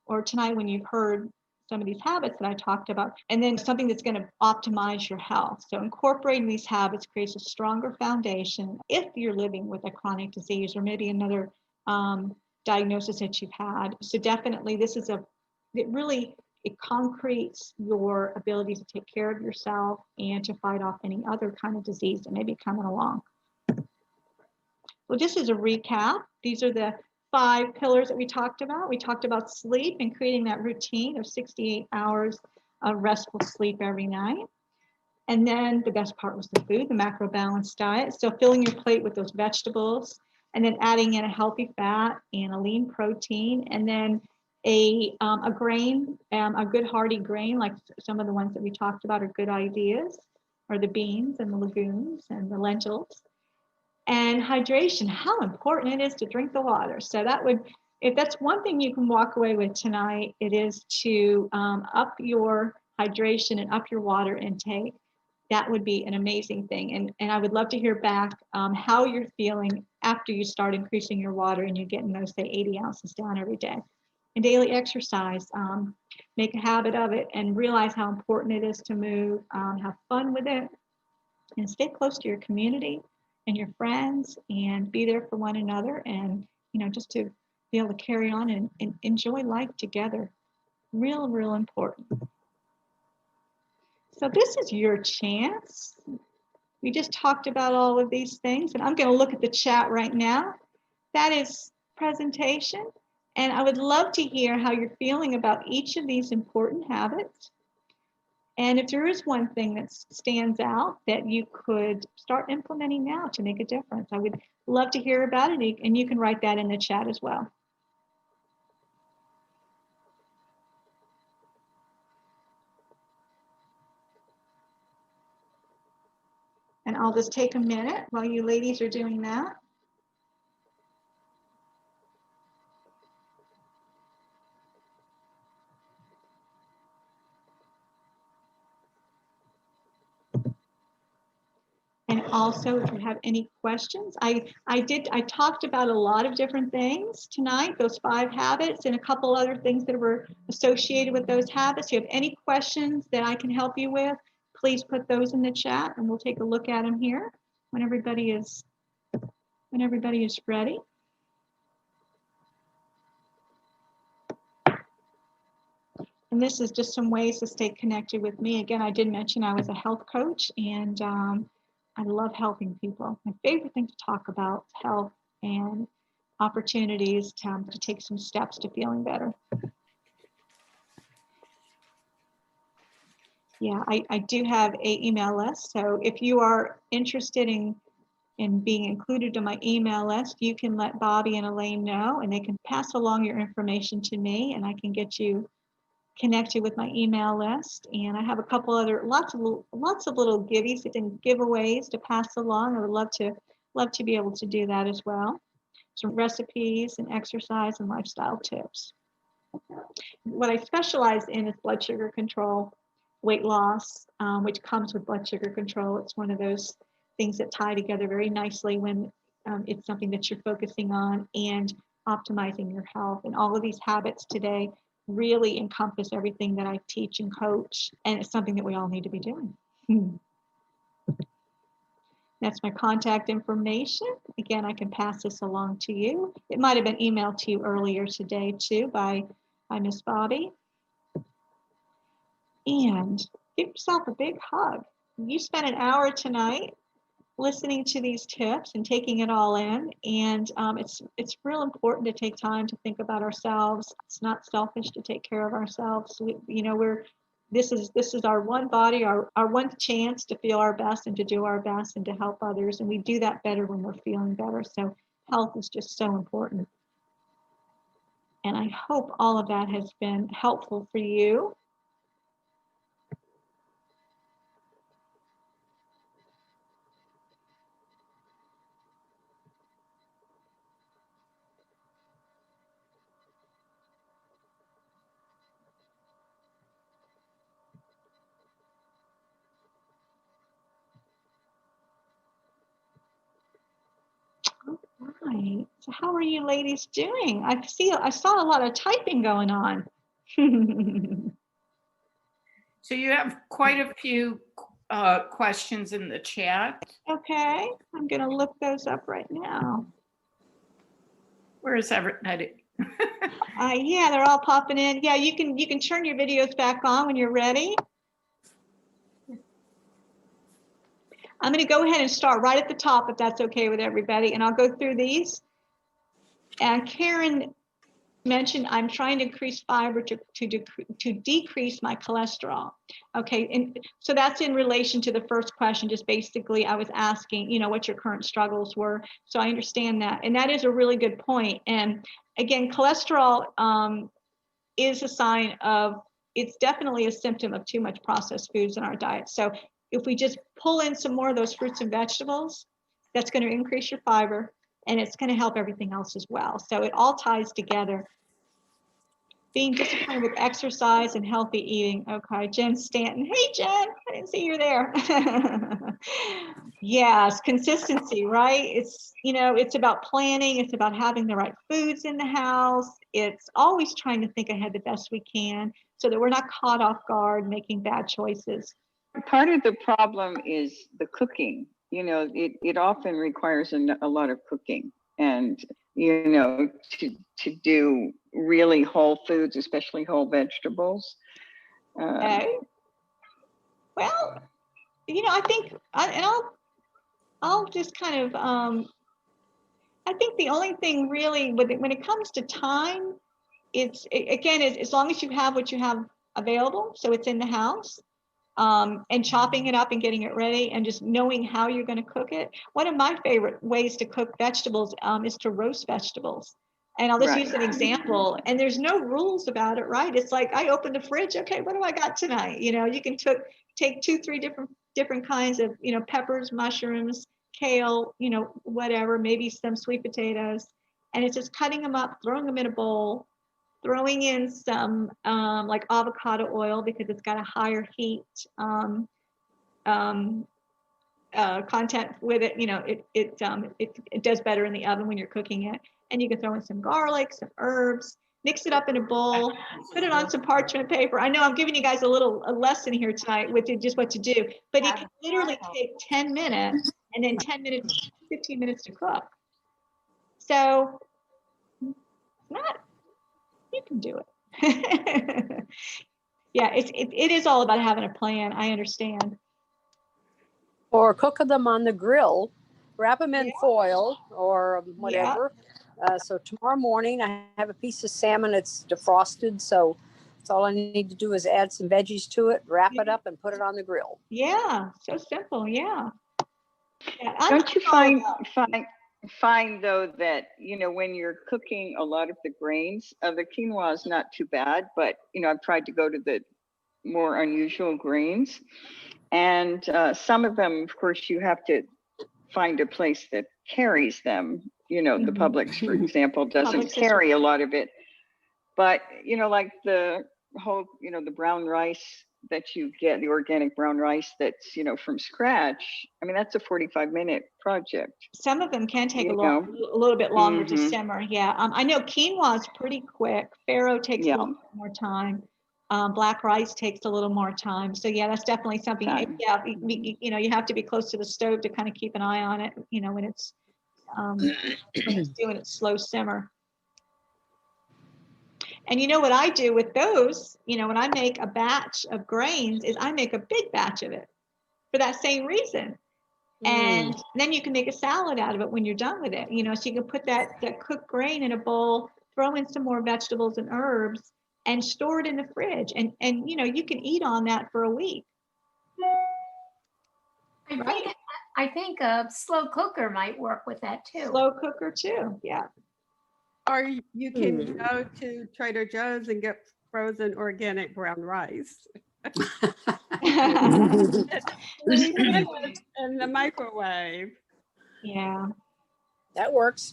or tonight when you've heard some of these habits that I talked about, and then something that's going to optimize your health. So incorporating these habits creates a stronger foundation if you're living with a chronic disease, or maybe another diagnosis that you've had. So definitely it concretes your ability to take care of yourself and to fight off any other kind of disease that may be coming along. Well, just as a recap, these are the 5 pillars that we talked about. We talked about sleep and creating that routine of 68 hours of restful sleep every night. And then the best part was the food, the macro balanced diet. So filling your plate with those vegetables, and then adding in a healthy fat and a lean protein, and then a grain, a good hearty grain, like some of the ones that we talked about are good ideas, or the beans and the legumes and the lentils. And hydration, how important it is to drink the water. So if that's one thing you can walk away with tonight, it is to up your hydration and up your water intake. That would be an amazing thing. And I would love to hear back how you're feeling after you start increasing your water and you're getting those, say, 80 ounces down every day. And daily exercise, make a habit of it, and realize how important it is to move, have fun with it, and stay close to your community and your friends, and be there for one another, and just to be able to carry on and enjoy life together. Real important. So this is your chance. We just talked about all of these things, and I'm going to look at the chat right now. That is presentation, and I would love to hear how you're feeling about each of these important habits. And if there is one thing that stands out that you could start implementing now to make a difference, I would love to hear about it, and you can write that in the chat as well. And I'll just take a minute while you ladies are doing that. And also, if you have any questions, I talked about a lot of different things tonight, those 5 habits and a couple other things that were associated with those habits. If you have any questions that I can help you with, please put those in the chat and we'll take a look at them here when everybody is ready. And this is just some ways to stay connected with me. Again, I did mention I was a health coach, and I love helping people. My favorite thing to talk about is health and opportunities to take some steps to feeling better. Yeah, I do have a email list. So if you are interested in being included in my email list, you can let Bobby and Elaine know, and they can pass along your information to me, and I can get you connected with my email list. And I have a couple other lots of little giveies and giveaways to pass along. I would love to be able to do that as well. Some recipes and exercise and lifestyle tips. What I specialize in is blood sugar control, weight loss, which comes with blood sugar control. It's one of those things that tie together very nicely when it's something that you're focusing on, and optimizing your health. And all of these habits today really encompass everything that I teach and coach, and it's something that we all need to be doing. That's my contact information. Again, I can pass this along to you. It might have been emailed to you earlier today too by Miss Bobby. And give yourself a big hug. You spent an hour tonight listening to these tips and taking it all in, and it's real important to take time to think about ourselves. It's not selfish to take care of ourselves. This is our one body, our one chance to feel our best and to do our best and to help others, and we do that better when we're feeling better. So health is just so important, and I hope all of that has been helpful for you. Right. So how are you ladies doing? I saw a lot of typing going on. So you have quite a few questions in the chat. Okay, I'm gonna look those up right now. Where is everybody? Yeah, they're all popping in. Yeah, you can turn your videos back on when you're ready. I'm going to go ahead and start right at the top, if that's okay with everybody, and I'll go through these. And Karen mentioned I'm trying to increase fiber to decrease my cholesterol. Okay, and so that's in relation to the first question. Just basically, I was asking, what your current struggles were. So I understand that, and that is a really good point. And again, cholesterol is a sign of, it's definitely a symptom of too much processed foods in our diet. So if we just pull in some more of those fruits and vegetables, that's going to increase your fiber, and it's going to help everything else as well. So it all ties together. Being disciplined with exercise and healthy eating. Okay, Jen Stanton. Hey, Jen, I didn't see you there. Yes, consistency, right? It's about planning. It's about having the right foods in the house. It's always trying to think ahead the best we can so that we're not caught off guard making bad choices. Part of the problem is the cooking. It often requires a lot of cooking, and to do really whole foods, especially whole vegetables. Okay. Well, I think, I'll just kind of, I think the only thing really when it comes to time, again, as long as you have what you have available, so it's in the house, and chopping it up and getting it ready and just knowing how you're going to cook it. One of my favorite ways to cook vegetables is to roast vegetables. And I'll just use an example, and there's no rules about it, right? It's like I open the fridge. Okay, what do I got tonight? You can take 2-3 different different kinds of, peppers, mushrooms, kale, whatever, maybe some sweet potatoes. And it's just cutting them up, throwing them in a bowl, throwing in some like avocado oil because it's got a higher heat content with it. It does better in the oven when you're cooking it. And you can throw in some garlic, some herbs, mix it up in a bowl, put it on some parchment paper. I know I'm giving you guys a lesson here tonight with just what to do, but it can literally take 10 minutes and then 10 minutes, 15 minutes to cook. So you can do it. Yeah, it is all about having a plan. I understand. Or cook them on the grill, wrap them in foil or whatever. So tomorrow morning I have a piece of salmon. It's defrosted, so all I need to do is add some veggies to it, wrap it up, and put it on the grill. Yeah, so simple. Yeah. Don't you find though that when you're cooking a lot of the grains, the quinoa is not too bad, but I've tried to go to the more unusual grains, and some of them, of course, you have to find a place that carries them. The Publix, for example, doesn't carry a lot of it, but like the whole the brown rice that you get, the organic brown rice that's from scratch, I mean that's a 45-minute project. Some of them can take a little bit longer to simmer. Yeah, I know quinoa is pretty quick. Farro takes a little more time. Black rice takes a little more time. So yeah, that's definitely something. Yeah, you have to be close to the stove to kind of keep an eye on it. When it's doing its slow simmer. And what I do with those, when I make a batch of grains, is I make a big batch of it for that same reason. And then you can make a salad out of it when you're done with it. So you can put that cooked grain in a bowl, throw in some more vegetables and herbs, and store it in the fridge. And you can eat on that for a week. I think a slow cooker might work with that too. Slow cooker too, yeah. Or you can go to Trader Joe's and get frozen organic brown rice. In the microwave. Yeah. That works.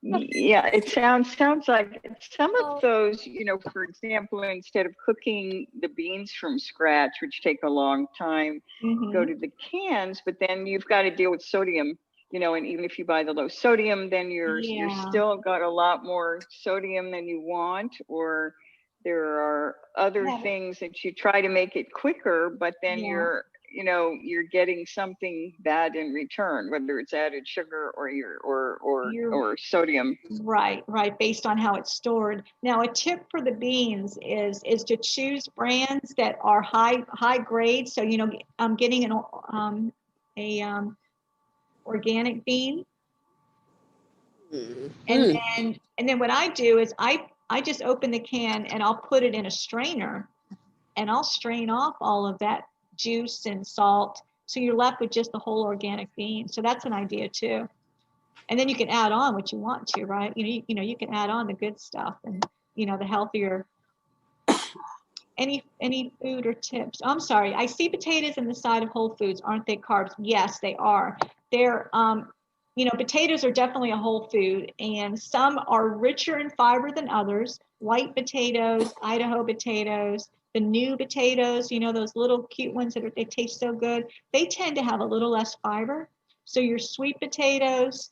Yeah, it sounds like some of those, for example, instead of cooking the beans from scratch, which take a long time, go to the cans, but then you've got to deal with sodium, and even if you buy the low sodium, then you're still got a lot more sodium than you want, or there are other things that you try to make it quicker, but then you're getting something bad in return, whether it's added sugar or sodium. Right, based on how it's stored. Now, a tip for the beans is to choose brands that are high grade. So I'm getting an organic bean, and then what I do is I just open the can and I'll put it in a strainer, and I'll strain off all of that juice and salt, so you're left with just the whole organic bean. So that's an idea too. And then you can add on what you want to, right? You can add on the good stuff and the healthier. Any food or tips? I'm sorry, I see potatoes in the side of Whole Foods. Aren't they carbs? Yes, they are. They're potatoes are definitely a whole food, and some are richer in fiber than others. White potatoes, Idaho potatoes, the new potatoes, those little cute ones they taste so good, they tend to have a little less fiber. So your sweet potatoes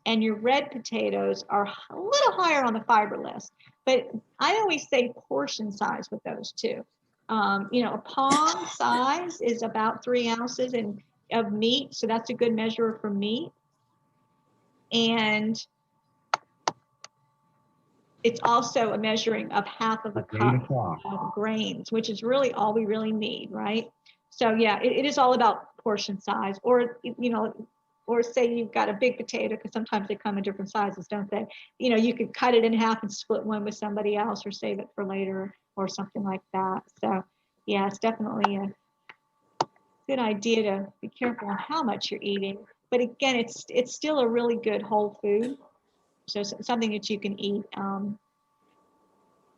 and your red potatoes are a little higher on the fiber list. But I always say portion size with those too. A palm size is about 3 ounces of meat, so that's a good measure for meat. And it's also a measuring of half of a cup of grains, which is really all we really need, right? So yeah, it is all about portion size. Or or say you've got a big potato, because sometimes they come in different sizes, don't they? You could cut it in half and split one with somebody else, or save it for later, or something like that. So yeah, it's definitely a good idea to be careful on how much you're eating. But again, it's still a really good whole food. So something that you can eat on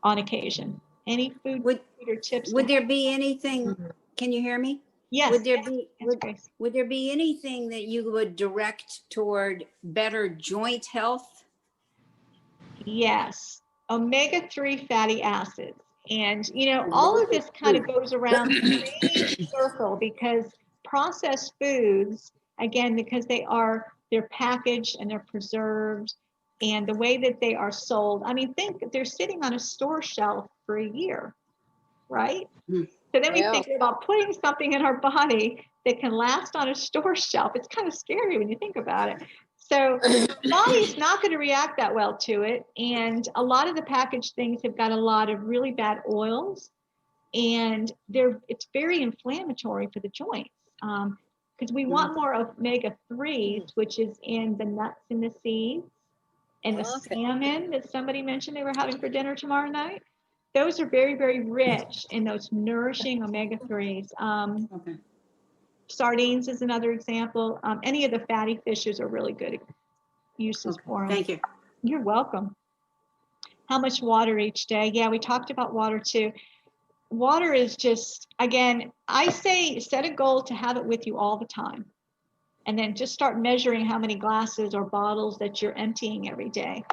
occasion. Any food or tips? Would there be anything? Can you hear me? Yes. Would there yes, be, yes, Grace. would there be anything that you would direct toward better joint health? Yes, omega-3 fatty acids. And, all of this kind of goes around the same circle because processed foods, again, because they're packaged and they're preserved and the way that they are sold, I mean, think they're sitting on a store shelf for a year, right? Hmm. So then we Yeah. think about putting something in our body that can last on a store shelf. It's kind of scary when you think about it. So the body's not going to react that well to it. And a lot of the packaged things have got a lot of really bad oils and it's very inflammatory for the joints. Because we want more omega-3s, which is in the nuts and the seeds and the Okay. salmon that somebody mentioned they were having for dinner tomorrow night. Those are very, very rich in those nourishing omega-3s. Okay. Sardines is another example. Any of the fatty fishes are really good uses for them. Thank you. You're welcome. How much water each day? Yeah, we talked about water too. Water is just, again, I say set a goal to have it with you all the time. And then just start measuring how many glasses or bottles that you're emptying every day.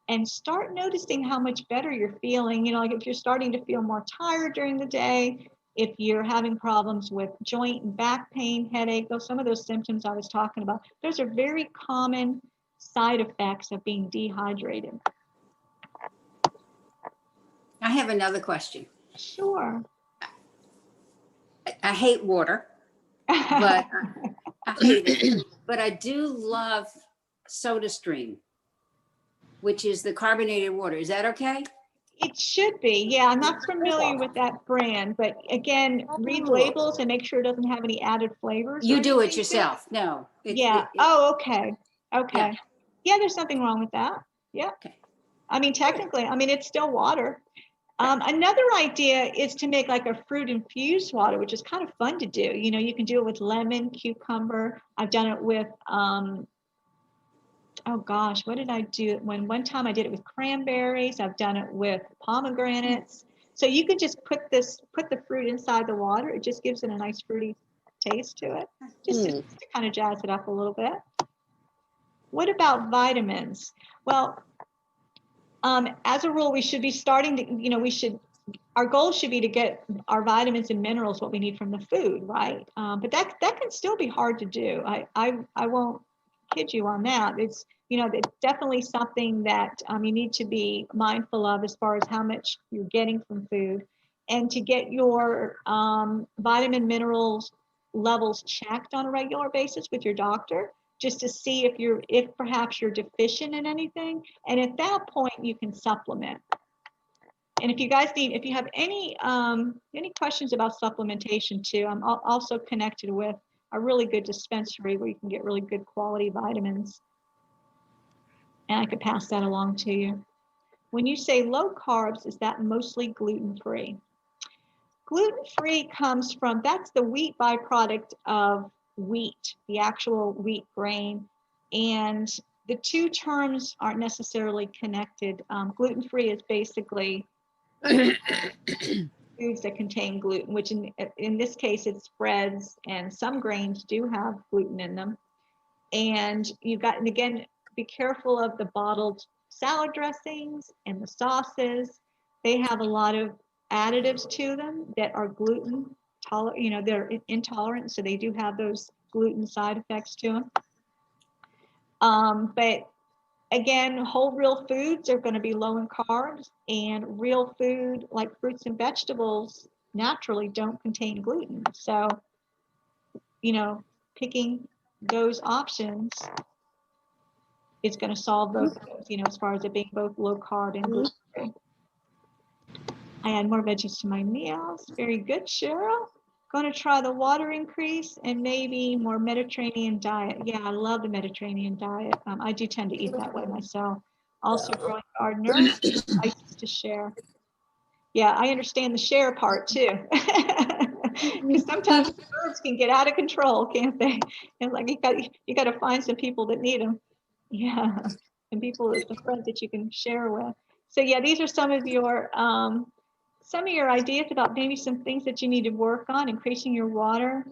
And start noticing how much better you're feeling. Like if you're starting to feel more tired during the day, if you're having problems with joint and back pain, headache, some of those symptoms I was talking about, those are very common side effects of being dehydrated. I have another question. Sure. I hate water, but I hate it. But I do love SodaStream, which is the carbonated water. Is that okay? It should be. Yeah, I'm not familiar with that brand, but again, read labels and make sure it doesn't have any added flavors. You or do it anything to yourself. No. Yeah. Oh, okay. Okay. Yeah, there's nothing wrong with that. Yeah. Okay. I mean, technically, it's still water. Another idea is to make like a fruit infused water, which is kind of fun to do. You can do it with lemon, cucumber. I've done it with, oh gosh, what did I do? One time I did it with cranberries. I've done it with pomegranates. So you could just put the fruit inside the water. It just gives it a nice fruity taste to it, just to kind of jazz it up a little bit. What about vitamins? Well, as a rule, we should be starting to, our goal should be to get our vitamins and minerals, what we need from the food, right? But that can still be hard to do. I won't kid you on that. It's definitely something that you need to be mindful of as far as how much you're getting from food, and to get your vitamin minerals levels checked on a regular basis with your doctor, just to see if perhaps you're deficient in anything, and at that point you can supplement. And if you have any questions about supplementation too, I'm also connected with a really good dispensary where you can get really good quality vitamins. And I could pass that along to you. When you say low carbs, is that mostly gluten-free? Gluten-free comes from, that's the wheat byproduct of wheat, the actual wheat grain. And the two terms aren't necessarily connected. Gluten-free is basically foods that contain gluten, which in this case, it's breads, and some grains do have gluten in them. And and again, be careful of the bottled salad dressings and the sauces. They have a lot of additives to them that are gluten tolerant, they're intolerant, so they do have those gluten side effects to them. But again, whole real foods are going to be low in carbs, and real food like fruits and vegetables naturally don't contain gluten. So, picking those options is going to solve both of those, as far as it being both low carb and gluten free. I add more veggies to my meals. Very good, Cheryl. Going to try the water increase and maybe more Mediterranean diet. Yeah, I love the Mediterranean diet. I do tend to eat that way myself. Also, growing gardeners, spices to share. Yeah, I understand the share part too. Because sometimes the birds can get out of control, can't they? And like you got to find some people that need them. Yeah, and people, the friends that you can share with. So yeah, these are some of your ideas about maybe some things that you need to work on, increasing your water.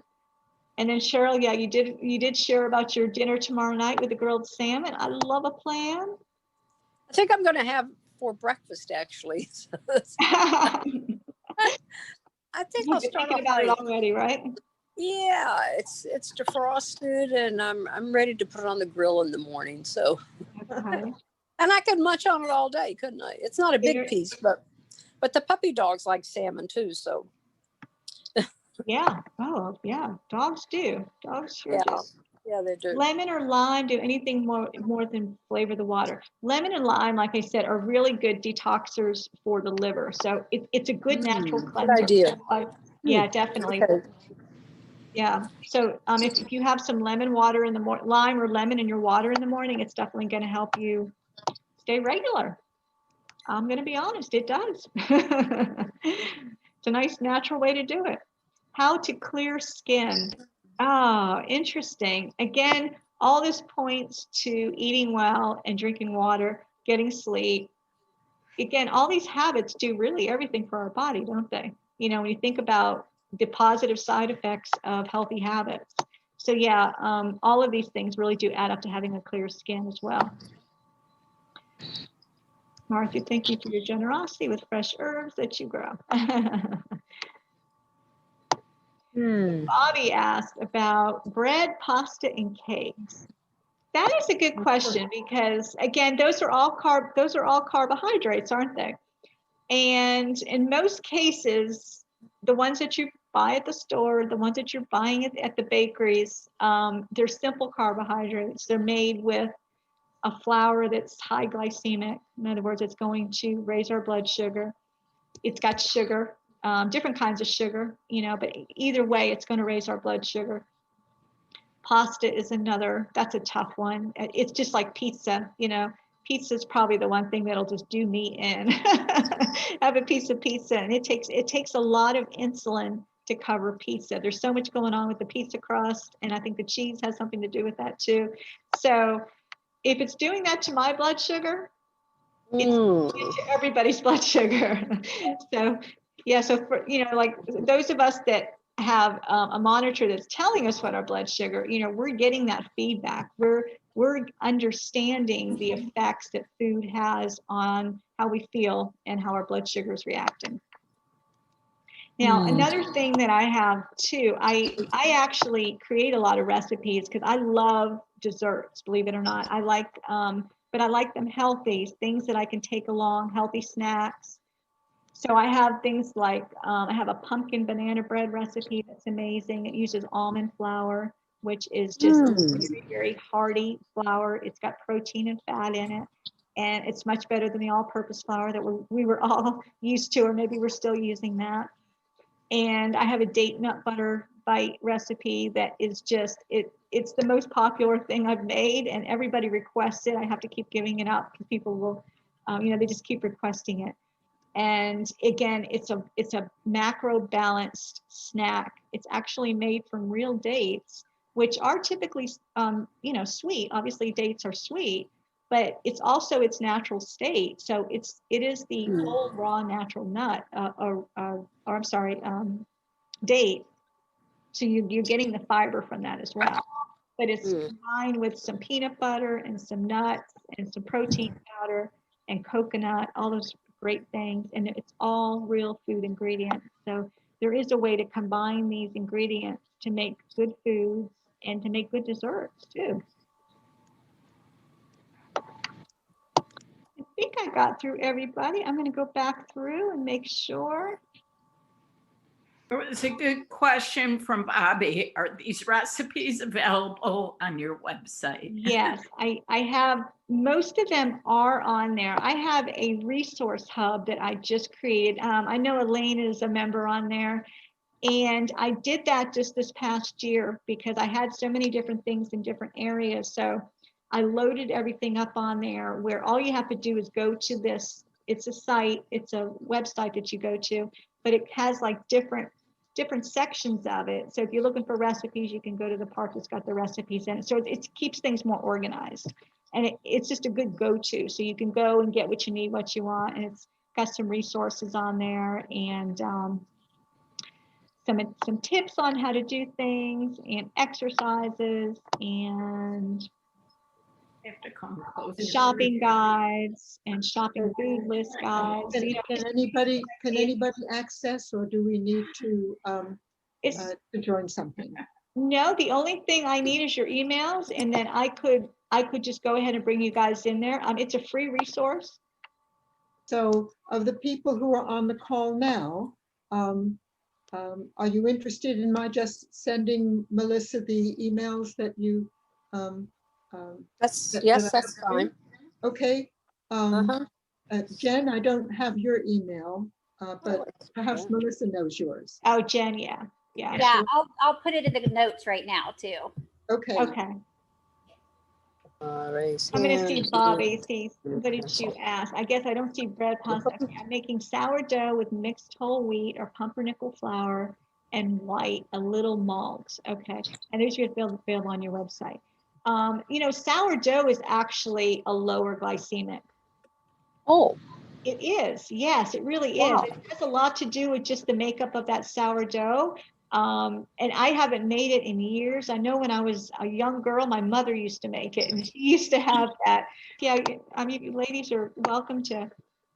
And then Cheryl, yeah, you did share about your dinner tomorrow night with the grilled salmon. I love a plan. I think I'm going to have for breakfast actually. I think I'll You've been start thinking off about it my, already, right? yeah, it's defrosted and I'm ready to put it on the grill in the morning. So, Okay. and I could munch on it all day, couldn't I? It's not a big Dinner- piece, but the puppy dogs like salmon too. So Yeah. Oh, yeah. Dogs do. Dogs sure yeah, do. yeah, they do. Lemon or lime do anything more than flavor the water. Lemon and lime, like I said, are really good detoxers for the liver. So it's a good natural Good cleanser. idea. Yeah, definitely. Okay. Yeah. So if you have some lemon water in the morning, lime or lemon in your water in the morning, it's definitely going to help you stay regular. I'm going to be honest, it does. It's a nice natural way to do it. How to clear skin. Ah, interesting. Again, all this points to eating well and drinking water, getting sleep. Again, all these habits do really everything for our body, don't they? You know, when you think about the positive side effects of healthy habits. So yeah, all of these things really do add up to having a clear skin as well. Martha, thank you for your generosity with fresh herbs that you grow. Bobby asked about bread, pasta, and cakes. That is a good question because again, those are all carbohydrates, aren't they? And in most cases, the ones that you buy at the store, the ones that you're buying at the bakeries, they're simple carbohydrates. They're made with a flour that's high glycemic. In other words, it's going to raise our blood sugar. It's got sugar, different kinds of sugar, you know, but either way, it's going to raise our blood sugar. Pasta is another, that's a tough one. It's just like pizza, you know, pizza is probably the one thing that'll just do me in. Have a piece of pizza, and it takes a lot of insulin to cover pizza. There's so much going on with the pizza crust, and I think the cheese has something to do with that too. So if it's doing that to my blood sugar, it's to everybody's blood sugar. So yeah, so for, you know, like those of us that have a monitor that's telling us what our blood sugar, you know, we're getting that feedback. We're understanding the effects that food has on how we feel and how our blood sugar is reacting. Now, another thing that I have too, I actually create a lot of recipes because I love desserts, believe it or not. I like, but I like them healthy, things that I can take along, healthy snacks. So I have things like, I have a pumpkin banana bread recipe that's amazing. It uses almond flour, which is just very, very hearty flour. It's got protein and fat in it. And it's much better than the all-purpose flour that we were all used to, or maybe we're still using that. And I have a date nut butter bite recipe that is just, it's the most popular thing I've made, and everybody requests it. I have to keep giving it up because people will, you know, they just keep requesting it. And again, it's a macro balanced snack. It's actually made from real dates, which are typically, you know, sweet. Obviously, dates are sweet, but it's also its natural state. So it is the whole raw natural nut, or I'm sorry, date. So you're getting the fiber from that as well. But it's combined with some peanut butter and some nuts and some protein powder and coconut, all those great things. And it's all real food ingredients. So there is a way to combine these ingredients to make good foods and to make good desserts too. I think I got through everybody. I'm going to go back through and make sure. It was a good question from Bobby. Are these recipes available on your website? Yes, I have, most of them are on there. I have a resource hub that I just created. I know Elaine is a member on there, and I did that just this past year because I had so many different things in different areas. So I loaded everything up on there where all you have to do is go to this. It's a site, it's a website that you go to, but it has like different sections of it. So if you're looking for recipes, you can go to the part that's got the recipes in it. So it keeps things more organized, and it's just a good go-to. So you can go and get what you need, what you want, and it's got some resources on there. And some tips on how to do things and exercises and They have to come closer. shopping guides and shopping food list guides. Can, You know, can anybody access, or do we need to join something? no, the only thing I need is your emails, and then I could just go ahead and bring you guys in there. It's a free resource. So of the people who are on the call now, are you interested in my just sending Melissa the emails that you, That's, that yes, I that's have? fine. Okay. Uh-huh. Jen, I don't have your email, but Oh, perhaps yeah. Melissa knows yours. Oh, Jen, yeah. Yeah, I'll put it in the notes right now too. Okay. Okay. Raise I'm gonna hand. see Bobby, see, what did you ask? I guess I don't see bread pasta. I'm making sourdough with mixed whole wheat or pumpernickel flour and white, a little malt. Okay, and there's your available on your website. You know, sourdough is actually a lower glycemic. Oh, It is, yes, it really is. Wow. It has a lot to do with just the makeup of that sourdough. And I haven't made it in years. I know when I was a young girl, my mother used to make it, and she used to have that. Yeah, I mean, you ladies are welcome to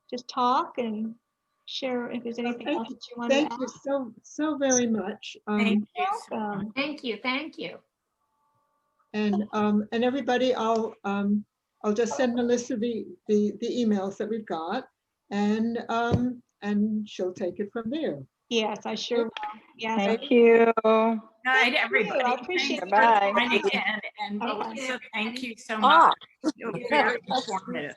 just talk and share if there's anything else that you want to Thank add. you so very much. Thank you so much. Welcome. Thank you, thank you. And everybody, I'll just send Melissa the emails that we've got, and she'll take it from there. Yes, I sure will. Yes. Thank you. Night, Thank you. everybody. I appreciate Thanks it. Bye. for joining in. And Bye. Melissa, thank you so ah, much. It was very informative.